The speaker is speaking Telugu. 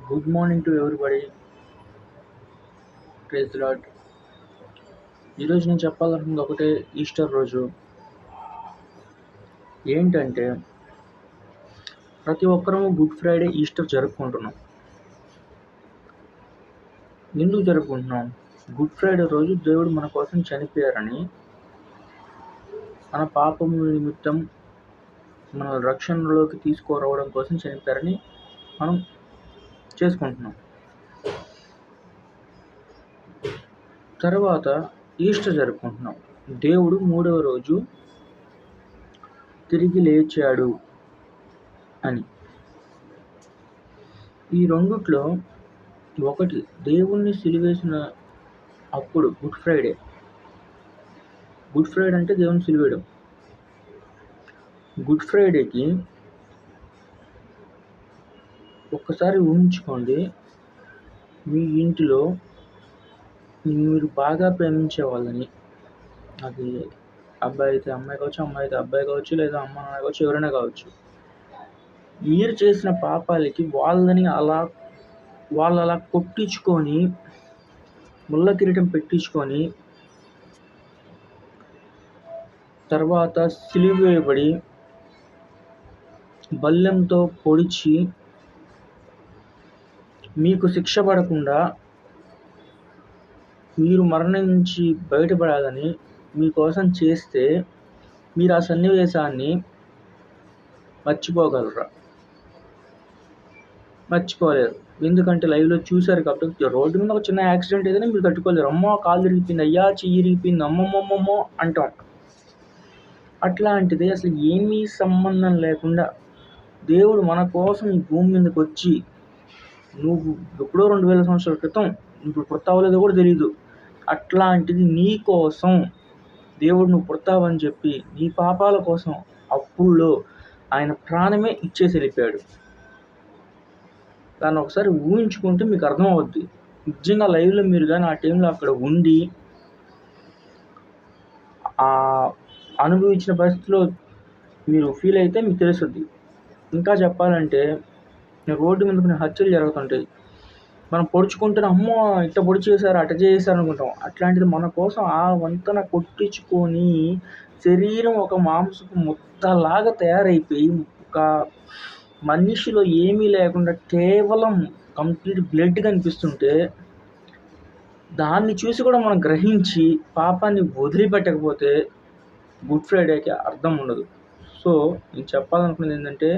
Good morning to everybody. Praise the Lord. ఈరోజు నేను చెప్పాలనుకుంది ఒకటే, ఈస్టర్ రోజు ఏంటంటే ప్రతి ఒక్కరము గుడ్ ఫ్రైడే, ఈస్టర్ జరుపుకుంటున్నాం. ఎందుకు జరుపుకుంటున్నాం? గుడ్ ఫ్రైడే రోజు దేవుడు మన కోసం చనిపోయారని, మన పాపము నిమిత్తం మన రక్షణలోకి తీసుకురావడం కోసం చనిపోయారని మనం చేసుకుంటున్నాం. తర్వాత ఈస్టర్ జరుపుకుంటున్నాం. దేవుడు 3వ రోజు తిరిగి లేచాడు అని. ఈ రెండిట్లో ఒకటి దేవుణ్ణి సిలువేసిన అప్పుడు గుడ్ ఫ్రైడే. గుడ్ ఫ్రైడే అంటే దేవుని సిలువేయడం. గుడ్ ఫ్రైడేకి ఒక్కసారి ఊహించుకోండి, మీ ఇంటిలో మీరు బాగా ప్రేమించే వాళ్ళని, అది అబ్బాయి అయితే అమ్మాయి కావచ్చు, అమ్మాయి అయితే అబ్బాయి కావచ్చు, లేదా అమ్మ నాన్న కావచ్చు, ఎవరైనా కావచ్చు. మీరు చేసిన పాపాలకి వాళ్ళు అలా కొట్టించుకొని, ముళ్ళ కిరీటం పెట్టించుకొని, తర్వాత సిలువ వేయబడి బల్లెంతో పొడిచి మీకు శిక్ష పడకుండా మీరు మరణించి బయటపడాలని మీకోసం చేస్తే మీరు ఆ సన్నివేశాన్ని మర్చిపోగలరా? మర్చిపోలేరు. ఎందుకంటే లైవ్లో చూశారు కాబట్టి. రోడ్డు మీద ఒక చిన్న యాక్సిడెంట్ ఏదైనా మీరు తట్టుకోలేరు. అమ్మో కాలు తిరిగిపోయింది, అయ్యా చెయ్యి ఇరిగిపోయింది, అమ్మమ్మమ్మమ్మో అంటాం. అట్లాంటిది అసలు ఏమీ సంబంధం లేకుండా దేవుడు మన కోసం ఈ భూమి మీదకి వచ్చి, నువ్వు ఎప్పుడో 2000 సంవత్సరాల క్రితం, ఇప్పుడు పుడతావలేదో కూడా తెలీదు, అట్లాంటిది నీ కోసం దేవుడు నువ్వు పుడతావని చెప్పి నీ పాపాల కోసం అప్పుల్లో ఆయన ప్రాణమే ఇచ్చేసి వెళ్ళిపోయాడు. దాన్ని ఒకసారి ఊహించుకుంటే మీకు అర్థమవుద్ది. నిజంగా లైవ్లో మీరు కానీ ఆ టైంలో అక్కడ ఉండి ఆ అనుభవించిన పరిస్థితిలో మీరు ఫీల్ అయితే మీకు తెలుస్తుంది. ఇంకా చెప్పాలంటే రోడ్డు మీద కొన్ని హత్యలు జరుగుతుంటాయి. మనం పొడుచుకుంటున్న అమ్మో ఇట్ట పొడి చేశారు, అట్ట చేశారు అనుకుంటాం. అట్లాంటిది మన కోసం ఆ వంతన కొట్టించుకొని శరీరం ఒక మాంసపు ముద్దలాగా తయారైపోయి, ఒక మనిషిలో ఏమీ లేకుండా కేవలం కంప్లీట్ బ్లడ్ కనిపిస్తుంటే దాన్ని చూసి కూడా మనం గ్రహించి పాపాన్ని వదిలిపెట్టకపోతే గుడ్ ఫ్రైడేకి అర్థం ఉండదు. సో నేను చెప్పాలనుకున్నది ఏంటంటే,